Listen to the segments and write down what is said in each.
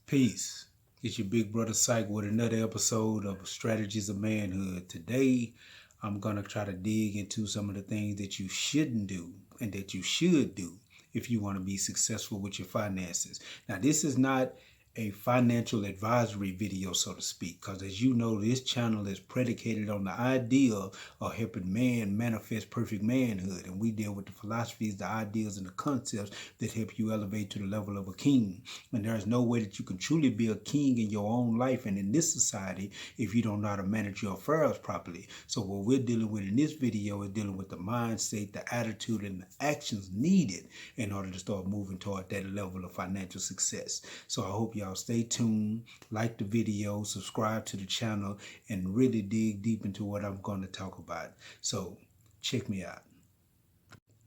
Peace. It's your big brother Psych with another episode of Strategies of Manhood. Today, I'm going to try to dig into some of the things that you shouldn't do and that you should do if you want to be successful with your finances. Now, this is not a financial advisory video, so to speak, because as you know, this channel is predicated on the idea of helping man manifest perfect manhood. And we deal with the philosophies, the ideas, and the concepts that help you elevate to the level of a king. And there's no way that you can truly be a king in your own life and in this society if you don't know how to manage your affairs properly. So what we're dealing with in this video is dealing with the mindset, the attitude, and the actions needed in order to start moving toward that level of financial success. So I hope y'all stay tuned, like the video, subscribe to the channel, and really dig deep into what I'm going to talk about. So check me out.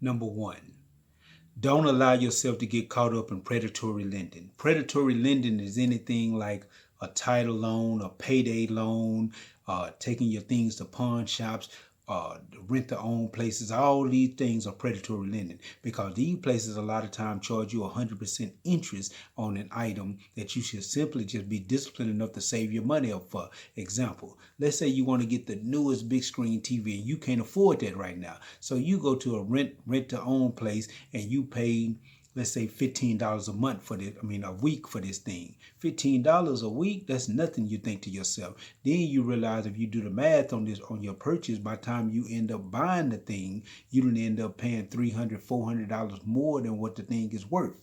Number one, don't allow yourself to get caught up in predatory lending. Predatory lending is anything like a title loan, a payday loan, taking your things to pawn shops, rent-to-own places. All these things are predatory lending because these places a lot of times charge you 100% interest on an item that you should simply just be disciplined enough to save your money up for. Example, let's say you want to get the newest big screen TV and you can't afford that right now. So you go to a rent-to-own place and you pay, let's say $15 a month for this, a week for this thing. $15 a week, that's nothing, you think to yourself. Then you realize if you do the math on this, on your purchase, by the time you end up buying the thing, you don't end up paying $300, $400 more than what the thing is worth.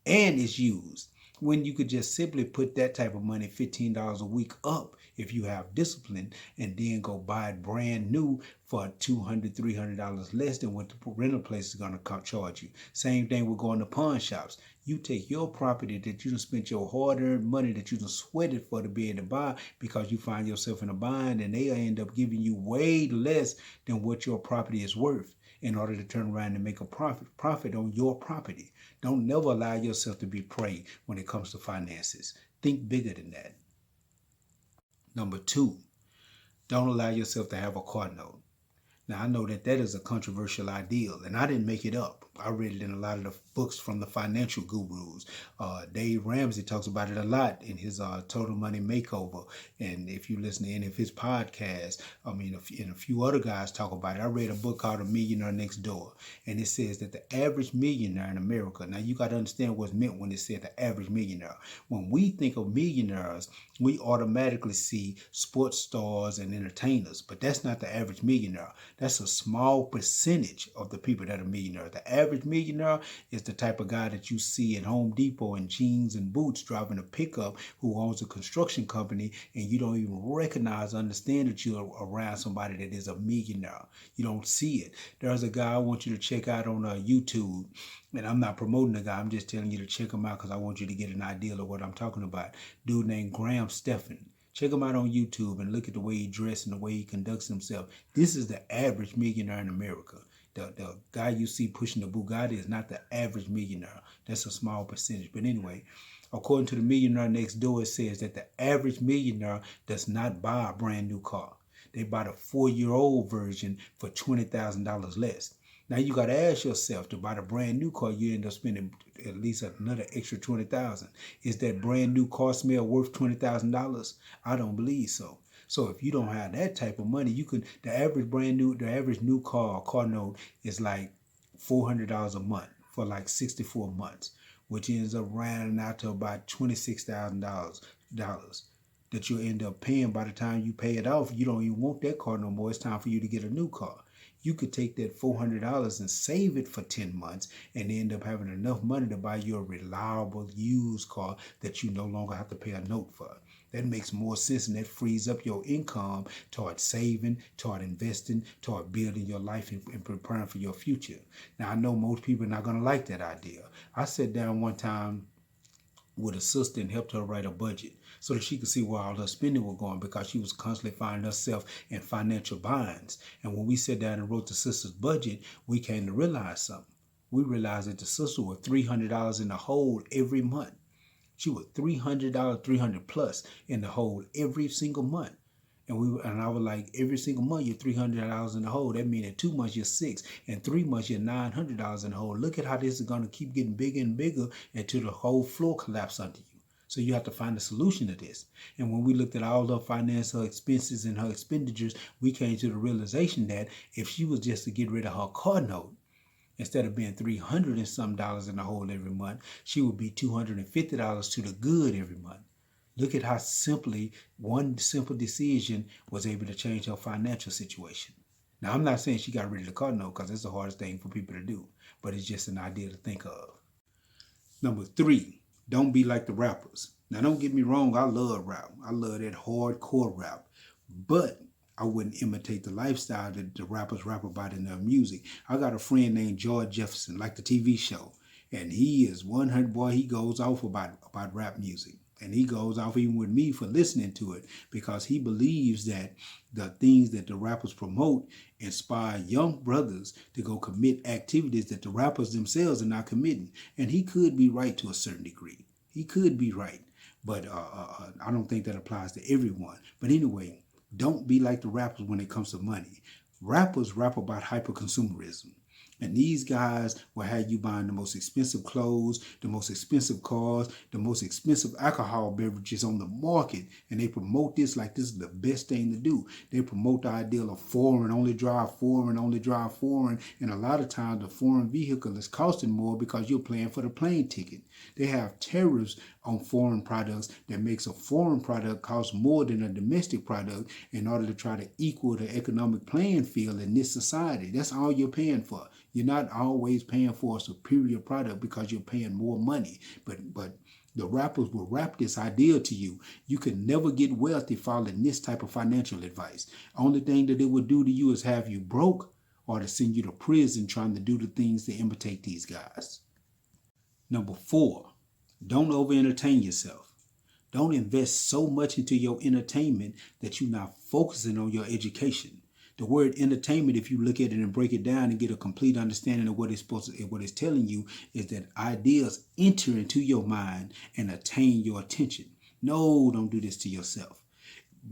And it's used. When you could just simply put that type of money, $15 a week, up if you have discipline, and then go buy it brand new for $200, $300 less than what the rental place is going to charge you. Same thing with going to pawn shops. You take your property that you done spent your hard-earned money that you done sweated for to be able to buy because you find yourself in a bind, and they end up giving you way less than what your property is worth in order to turn around and make a profit on your property. Don't never allow yourself to be prey when it comes to finances. Think bigger than that. Number two, don't allow yourself to have a car note. Now, I know that is a controversial ideal, and I didn't make it up. I read it in a lot of the books from the financial gurus. Dave Ramsey talks about it a lot in his Total Money Makeover. And if you listen to any of his podcasts, and a few other guys talk about it. I read a book called A Millionaire Next Door, and it says that the average millionaire in America, now you got to understand what's meant when it said the average millionaire. When we think of millionaires, we automatically see sports stars and entertainers, but that's not the average millionaire. That's a small percentage of the people that are millionaires. The average millionaire is the type of guy that you see at Home Depot in jeans and boots driving a pickup, who owns a construction company, and you don't even recognize, understand that you're around somebody that is a millionaire. You don't see it. There's a guy I want you to check out on YouTube, and I'm not promoting the guy. I'm just telling you to check him out because I want you to get an idea of what I'm talking about. Dude named Graham Stephan. Check him out on YouTube and look at the way he dresses and the way he conducts himself. This is the average millionaire in America. The guy you see pushing the Bugatti is not the average millionaire. That's a small percentage. But anyway, according to the Millionaire Next Door, it says that the average millionaire does not buy a brand new car. They buy the 4-year-old version for $20,000 less. Now you got to ask yourself, to buy the brand new car, you end up spending at least another extra $20,000. Is that brand new car smell worth $20,000? I don't believe so. So if you don't have that type of money, the average new car note is like $400 a month for like 64 months, which ends up rounding out to about $26,000 that you'll end up paying. By the time you pay it off, you don't even want that car no more. It's time for you to get a new car. You could take that $400 and save it for 10 months and end up having enough money to buy you a reliable used car that you no longer have to pay a note for. That makes more sense, and that frees up your income toward saving, toward investing, toward building your life and preparing for your future. Now, I know most people are not going to like that idea. I sat down one time with a sister and helped her write a budget so that she could see where all her spending was going, because she was constantly finding herself in financial binds. And when we sat down and wrote the sister's budget, we came to realize something. We realized that the sister was $300 in the hole every month. She was $300, $300 plus in the hole every single month. And I was like, every single month you're $300 in the hole. That means in 2 months you're $600, in 3 months you're $900 in the hole. Look at how this is going to keep getting bigger and bigger until the whole floor collapses under you. So you have to find a solution to this. And when we looked at all her finance, her expenses, and her expenditures, we came to the realization that if she was just to get rid of her car note, instead of being $300 and some dollars in the hole every month, she would be $250 to the good every month. Look at how simply one simple decision was able to change her financial situation. Now, I'm not saying she got rid of the car note because it's the hardest thing for people to do, but it's just an idea to think of. Number 3, don't be like the rappers. Now, don't get me wrong, I love rap. I love that hardcore rap, but I wouldn't imitate the lifestyle that the rappers rap about in their music. I got a friend named George Jefferson, like the TV show, and he is 100, boy, he goes off about rap music. And he goes off even with me for listening to it because he believes that the things that the rappers promote inspire young brothers to go commit activities that the rappers themselves are not committing. And he could be right to a certain degree. He could be right. But I don't think that applies to everyone. But anyway, don't be like the rappers when it comes to money. Rappers rap about hyperconsumerism. And these guys will have you buying the most expensive clothes, the most expensive cars, the most expensive alcohol beverages on the market. And they promote this like this is the best thing to do. They promote the ideal of foreign, only drive foreign, only drive foreign. And a lot of times the foreign vehicle is costing more because you're paying for the plane ticket. They have tariffs on foreign products that makes a foreign product cost more than a domestic product in order to try to equal the economic playing field in this society. That's all you're paying for. You're not always paying for a superior product because you're paying more money. But the rappers will rap this idea to you. You can never get wealthy following this type of financial advice. Only thing that it will do to you is have you broke or to send you to prison trying to do the things to imitate these guys. Number 4, don't over-entertain yourself. Don't invest so much into your entertainment that you're not focusing on your education. The word entertainment, if you look at it and break it down and get a complete understanding of what it's telling you, is that ideas enter into your mind and attain your attention. No, don't do this to yourself.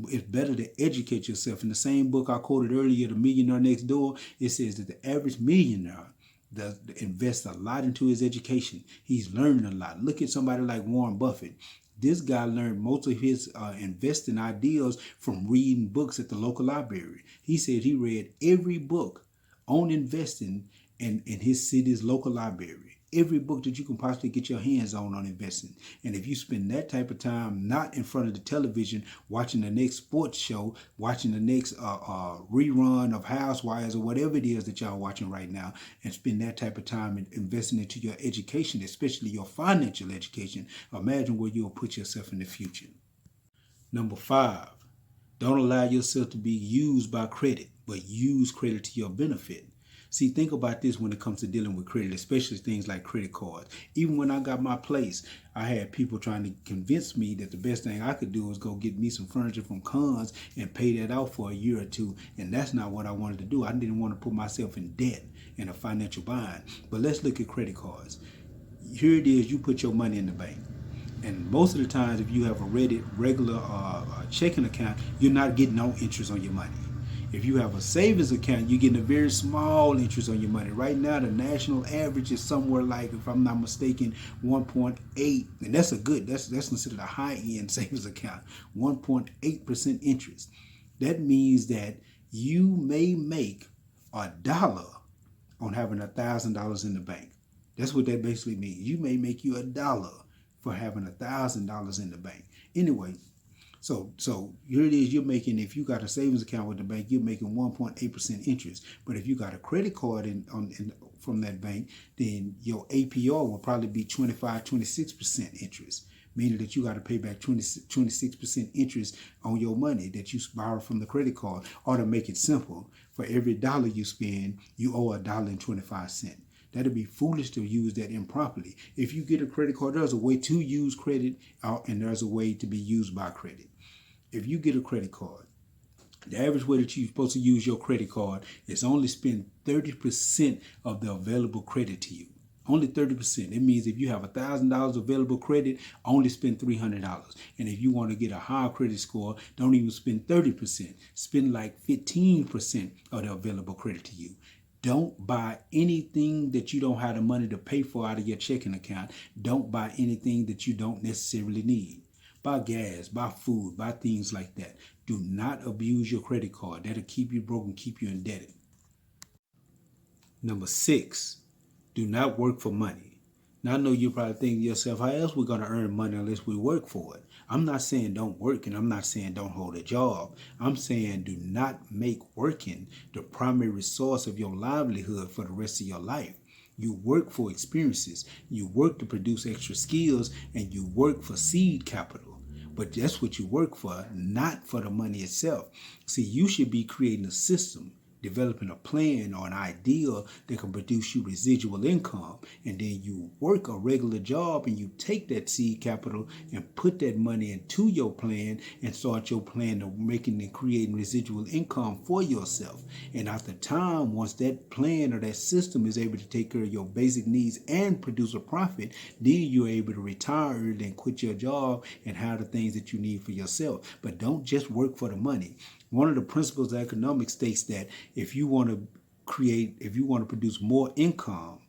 It's better to educate yourself. In the same book I quoted earlier, The Millionaire Next Door, it says that the average millionaire does invest a lot into his education. He's learning a lot. Look at somebody like Warren Buffett. This guy learned most of his investing ideas from reading books at the local library. He said he read every book on investing in his city's local library. Every book that you can possibly get your hands on investing. And if you spend that type of time not in front of the television watching the next sports show, watching the next rerun of Housewives or whatever it is that y'all watching right now, and spend that type of time investing into your education, especially your financial education, imagine where you'll put yourself in the future. Number 5, don't allow yourself to be used by credit, but use credit to your benefit. See, think about this when it comes to dealing with credit, especially things like credit cards. Even when I got my place, I had people trying to convince me that the best thing I could do was go get me some furniture from Conn's and pay that out for a year or two. And that's not what I wanted to do. I didn't want to put myself in debt in a financial bind. But let's look at credit cards. Here it is, you put your money in the bank. And most of the times, if you have a regular checking account, you're not getting no interest on your money. If you have a savings account, you're getting a very small interest on your money. Right now, the national average is somewhere like, if I'm not mistaken, 1.8. And that's considered a high-end savings account, 1.8% interest. That means that you may make $1 on having $1,000 in the bank. That's what that basically means. You may make you $1 for having $1,000 in the bank. Anyway, so here it is, you're making, if you got a savings account with the bank, you're making 1.8% interest. But if you got a credit card from that bank, then your APR will probably be 26% interest, meaning that you got to pay back 26% interest on your money that you borrow from the credit card. Or to make it simple, for every dollar you spend, you owe $1.25. That'd be foolish to use that improperly. If you get a credit card, there's a way to use credit and there's a way to be used by credit. If you get a credit card, the average way that you're supposed to use your credit card is only spend 30% of the available credit to you. Only 30%. It means if you have $1,000 available credit, only spend $300. And if you want to get a higher credit score, don't even spend 30%. Spend like 15% of the available credit to you. Don't buy anything that you don't have the money to pay for out of your checking account. Don't buy anything that you don't necessarily need. Buy gas, buy food, buy things like that. Do not abuse your credit card. That'll keep you broke and keep you indebted. Number 6, do not work for money. Now, I know you're probably thinking to yourself, how else we going to earn money unless we work for it? I'm not saying don't work, and I'm not saying don't hold a job. I'm saying do not make working the primary source of your livelihood for the rest of your life. You work for experiences, you work to produce extra skills, and you work for seed capital. But that's what you work for, not for the money itself. See, you should be creating a system, developing a plan or an idea that can produce you residual income, and then you work a regular job and you take that seed capital and put that money into your plan and start your plan of making and creating residual income for yourself. And after time, once that plan or that system is able to take care of your basic needs and produce a profit, then you're able to retire early and quit your job and have the things that you need for yourself. But don't just work for the money. One of the principles of economics states that if you want to produce more income,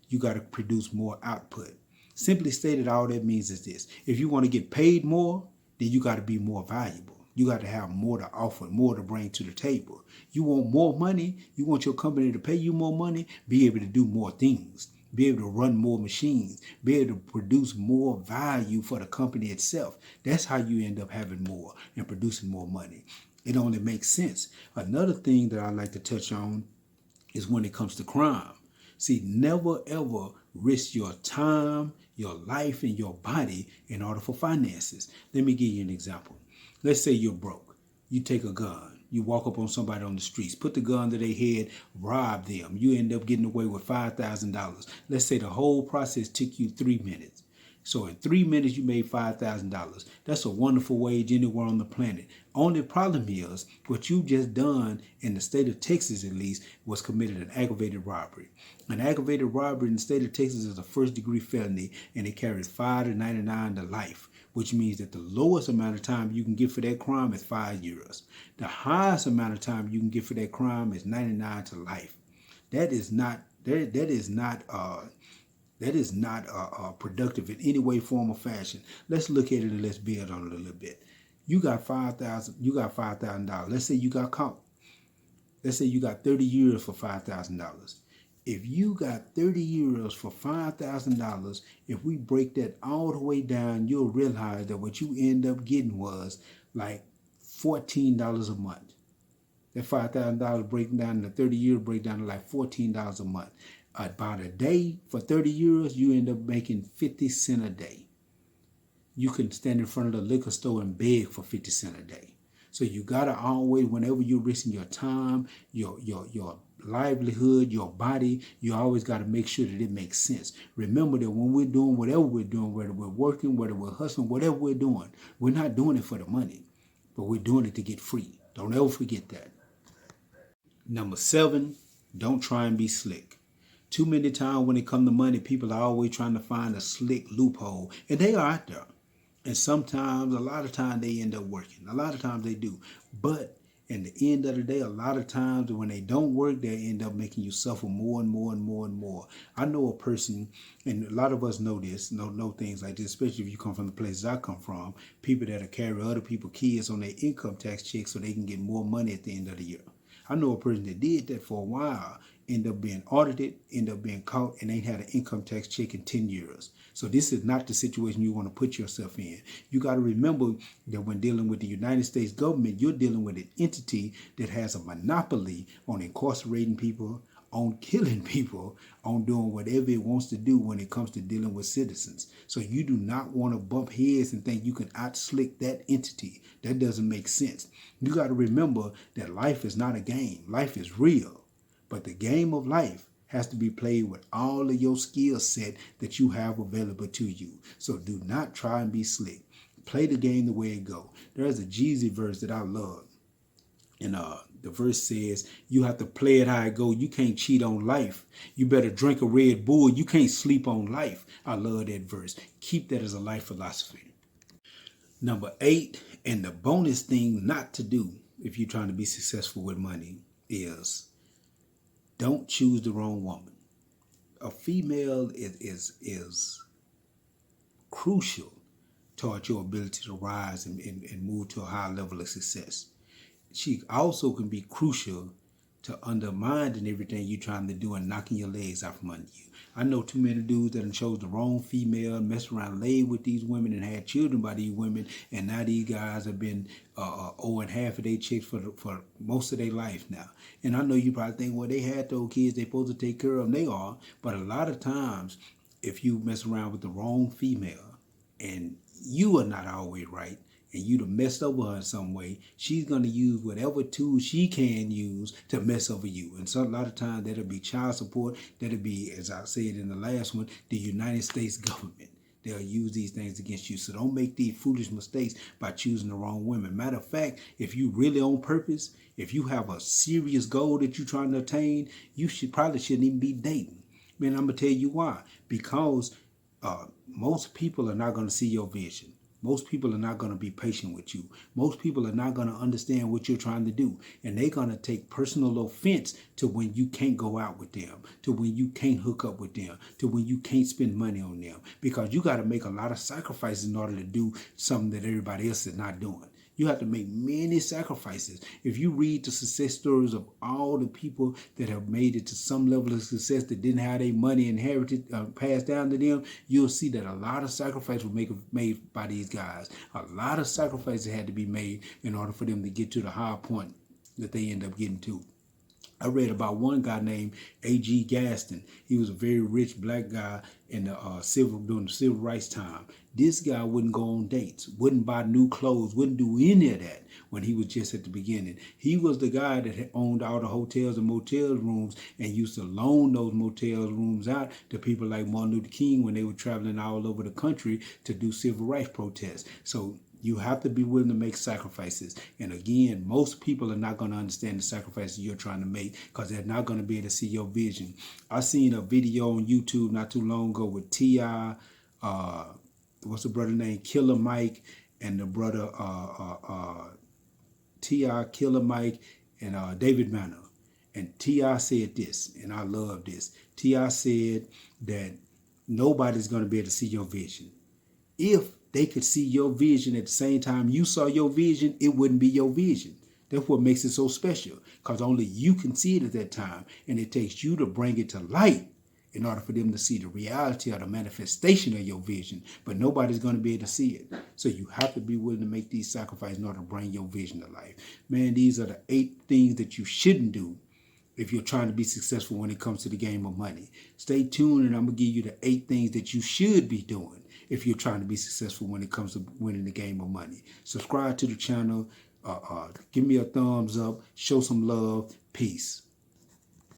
you got to produce more output. Simply stated, all that means is this: if you want to get paid more, then you got to be more valuable. You got to have more to offer, more to bring to the table. You want more money, you want your company to pay you more money, be able to do more things, be able to run more machines, be able to produce more value for the company itself. That's how you end up having more and producing more money. It only makes sense. Another thing that I like to touch on is when it comes to crime. See, never ever risk your time, your life, and your body in order for finances. Let me give you an example. Let's say you're broke. You take a gun. You walk up on somebody on the streets, put the gun to their head, rob them. You end up getting away with $5,000. Let's say the whole process took you 3 minutes. So in 3 minutes, you made $5,000. That's a wonderful wage anywhere on the planet. Only problem is what you just done in the state of Texas, at least, was committed an aggravated robbery. An aggravated robbery in the state of Texas is a first-degree felony, and it carries 5 to 99 to life, which means that the lowest amount of time you can get for that crime is 5 years. The highest amount of time you can get for that crime is 99 to life. That is not productive in any way, form, or fashion. Let's look at it and let's build on it a little bit. You got $5,000. Let's say you got caught. Let's say you got 30 years for $5,000. If you got 30 years for $5,000, if we break that all the way down, you'll realize that what you end up getting was like $14 a month. That $5,000 breaking down in the 30 years break down to like $14 a month. About a day for 30 years, you end up making 50 cents a day. You can stand in front of the liquor store and beg for 50 cents a day. So you gotta always, whenever you're risking your time, your livelihood, your body, you always gotta make sure that it makes sense. Remember that when we're doing whatever we're doing, whether we're working, whether we're hustling, whatever we're doing, we're not doing it for the money, but we're doing it to get free. Don't ever forget that. Number 7, don't try and be slick. Too many times when it comes to money, people are always trying to find a slick loophole, and they are out there. And sometimes, a lot of times they end up working. A lot of times they do. But in the end of the day, a lot of times when they don't work, they end up making you suffer more and more and more and more. I know a person, and a lot of us know this, know things like this, especially if you come from the places I come from, people that carry other people's kids on their income tax check so they can get more money at the end of the year. I know a person that did that for a while, end up being audited, end up being caught, and ain't had an income tax check in 10 years. So this is not the situation you want to put yourself in. You got to remember that when dealing with the United States government, you're dealing with an entity that has a monopoly on incarcerating people, on killing people, on doing whatever it wants to do when it comes to dealing with citizens. So you do not want to bump heads and think you can out-slick that entity. That doesn't make sense. You got to remember that life is not a game. Life is real. But the game of life has to be played with all of your skill set that you have available to you. So do not try and be slick. Play the game the way it go. There's a Jeezy verse that I love. And the verse says, you have to play it how it go. You can't cheat on life. You better drink a Red Bull. You can't sleep on life. I love that verse. Keep that as a life philosophy. Number 8, and the bonus thing not to do if you're trying to be successful with money is Don't choose the wrong woman. A female is crucial toward your ability to rise and move to a higher level of success. She also can be crucial to undermining everything you're trying to do and knocking your legs out from under you. I know too many dudes that chose the wrong female, messed around, laid with these women, and had children by these women, and now these guys have been owing half of their checks for most of their life now. And I know you probably think, well, they had those kids, they supposed to take care of them. They are, but a lot of times, if you mess around with the wrong female, and you are not always right, and you done messed over her in some way, she's going to use whatever tools she can use to mess over you. And so a lot of times that'll be child support. That'll be, as I said in the last one, the United States government. They'll use these things against you. So don't make these foolish mistakes by choosing the wrong women. Matter of fact, if you really on purpose, if you have a serious goal that you're trying to attain, you probably shouldn't even be dating. Man, I'm going to tell you why. Because most people are not going to see your vision. Most people are not going to be patient with you. Most people are not going to understand what you're trying to do. And they're going to take personal offense to when you can't go out with them, to when you can't hook up with them, to when you can't spend money on them. Because you got to make a lot of sacrifices in order to do something that everybody else is not doing. You have to make many sacrifices. If you read the success stories of all the people that have made it to some level of success that didn't have their money inherited, passed down to them, you'll see that a lot of sacrifices were made by these guys. A lot of sacrifices had to be made in order for them to get to the high point that they end up getting to. I read about one guy named A.G. Gaston. He was a very rich black guy in the during the civil rights time. This guy wouldn't go on dates, wouldn't buy new clothes, wouldn't do any of that when he was just at the beginning. He was the guy that owned all the hotels and motel rooms and used to loan those motel rooms out to people like Martin Luther King when they were traveling all over the country to do civil rights protests. So you have to be willing to make sacrifices. And again, most people are not going to understand the sacrifices you're trying to make because they're not going to be able to see your vision. I seen a video on YouTube not too long ago with T.I., what's the brother name? Killer Mike, and the brother T.I., Killer Mike, and David Banner. And T.I. said this, and I love this. T.I. said that nobody's going to be able to see your vision. If they could see your vision at the same time you saw your vision, it wouldn't be your vision. That's what makes it so special, because only you can see it at that time, and it takes you to bring it to light in order for them to see the reality or the manifestation of your vision. But nobody's going to be able to see it. So you have to be willing to make these sacrifices in order to bring your vision to life. Man, these are the 8 things that you shouldn't do if you're trying to be successful when it comes to the game of money. Stay tuned, and I'm going to give you the 8 things that you should be doing if you're trying to be successful when it comes to winning the game of money. Subscribe to the channel. Give me a thumbs up. Show some love. Peace.